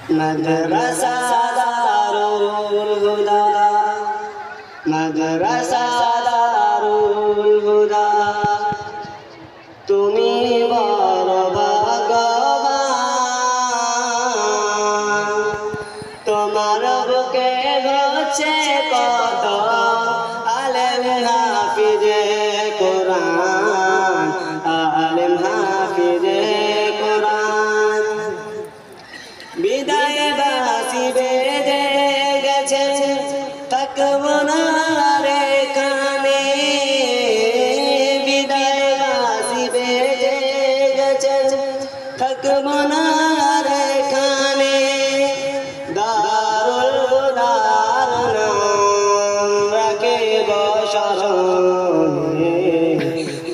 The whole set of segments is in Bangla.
মাদ্রাসা দারুল হুদা মাদ্রাসা দারুল হুদা তুমি বড় ভাগ্যবান তোমার বুকে হচ্ছে কত আলেম হাফিজে কোরআন আলেম হাফিজে কোরআন বিদায় বাসি বেজে গেছে থাকবো না রে কানে বিদায় বাসি বেজে গেছে থাকবো না রে কানে দারুল হুদার নাম রাখিব স্মরণে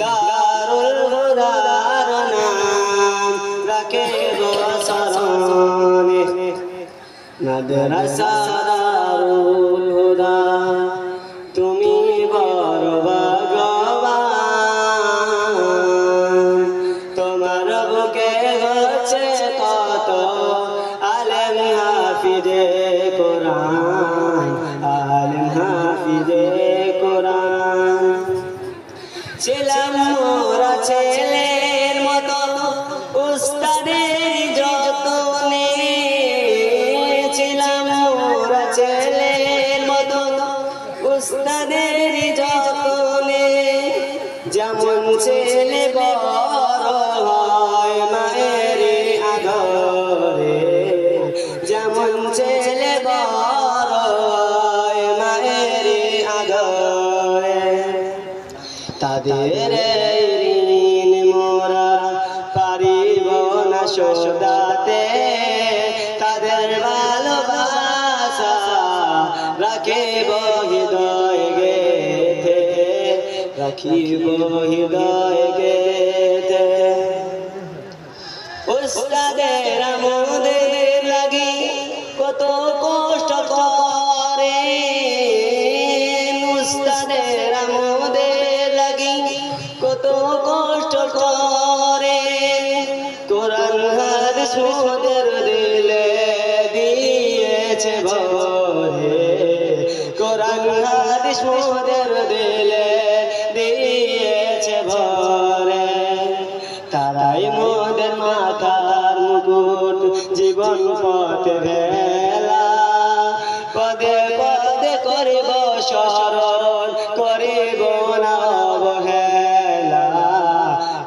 দারুল হুদার নাম রাখিব স্মরণে মাদ্রাসা দারুল হুদা তুমি বড় ভাগ্যবান তোমার বুকে হচ্ছে কত আলেম হাফিজে কোরআন আলেম হাফিজে কোরআন ছিলাম মোরা ছেলের মতো উস্তাদের যতনে ছিলাম মোরা ছেলের মতো উস্তাদের যতনে যেমন ছেলে বড় হয় মায়ের আদরে যেমন ছেলে বড় হয় মায়ের আদরে তাদের ঋণ মোরা পারিব না শোধাতে তাদের ভালোবাসা রাখিব হৃদয় গেথে রাখিব হৃদয় গেথে উস্তাদের আমাদের লাগি কত কষ্ট করে উস্তাদের আমাদের লাগি কত কষ্ট করে কোরআন হাদিস মোদের দিলে দিয়েছে ভরে কোরআন হাদিস মোদের দিলে দিয়েছে ভরে তারাই মোদের মাথার মুকুট জীবন পথে ভেলা পদে পদে করিব স্মরণ করিব না অবহেলা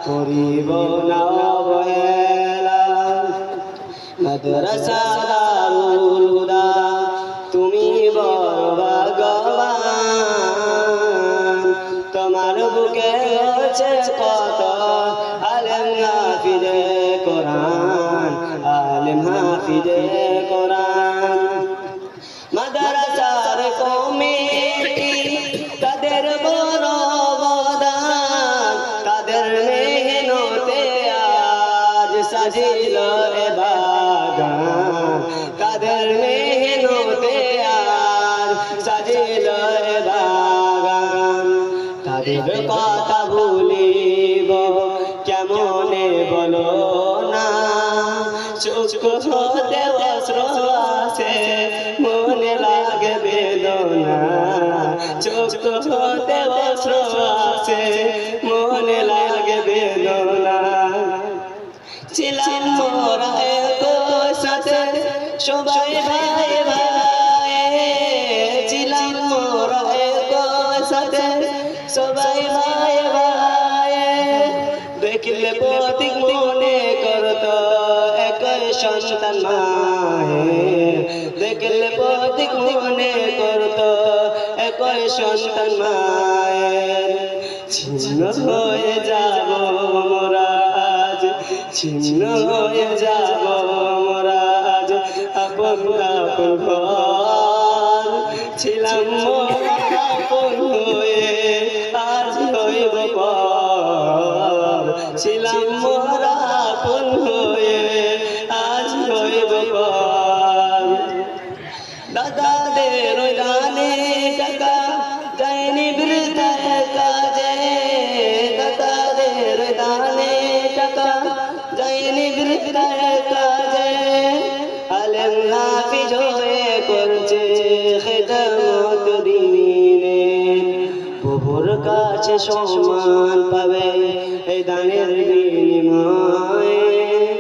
করিব না অবহেলা মাদ্রাসা দারুল হুদা তুমি বড় ভাগ্যবান তোমার বুকে হচ্ছে কত আলেম হাফিজে কোরআন আলেম হাফিজে কোরআন মাদ্রাসার কমিটি তাদের বড় অবদান তাদের মেহনতে আজ সাজিল এ বাগান তাদের মেহনতে আজ সাজিল এ বাগান তাদের কথা ভুলিব কেমনে বলো না চোখ হতে অশ্রু আসে মনে লাগে বেদনা চোখ হতে অশ্রু আসে মনে লাগে বেদনা ছিলাম মোরা একসাথে সবাই ভাই ভাই ছিলাম মোরা একসাথে সবাই ভাই ভাই দেখলে প্রতীক মনে করতো একই সন্তান মায়ের দেখলে প্রতীক মনে করতো একই সন্তান মায়ের ছিন্ন হয়ে যাব মোরা আজ ছিন্ন হয়ে যাব মোরা আজ আপন আপন ঘর ছিলাম মোরা আপন হয়ে আজ হইব পর ছিলাম মোরা আপন হয়ে আজ হইব পর দাদাদের দানে টাকা যায়নি বৃথায় কাজে দাদাদের দানে টাকা যায়নি বৃথায় কাজে আলেম করছে খিদমত দিনের, প্রভুর কাছে সম্মান পাবে এই দানের বিনিময়।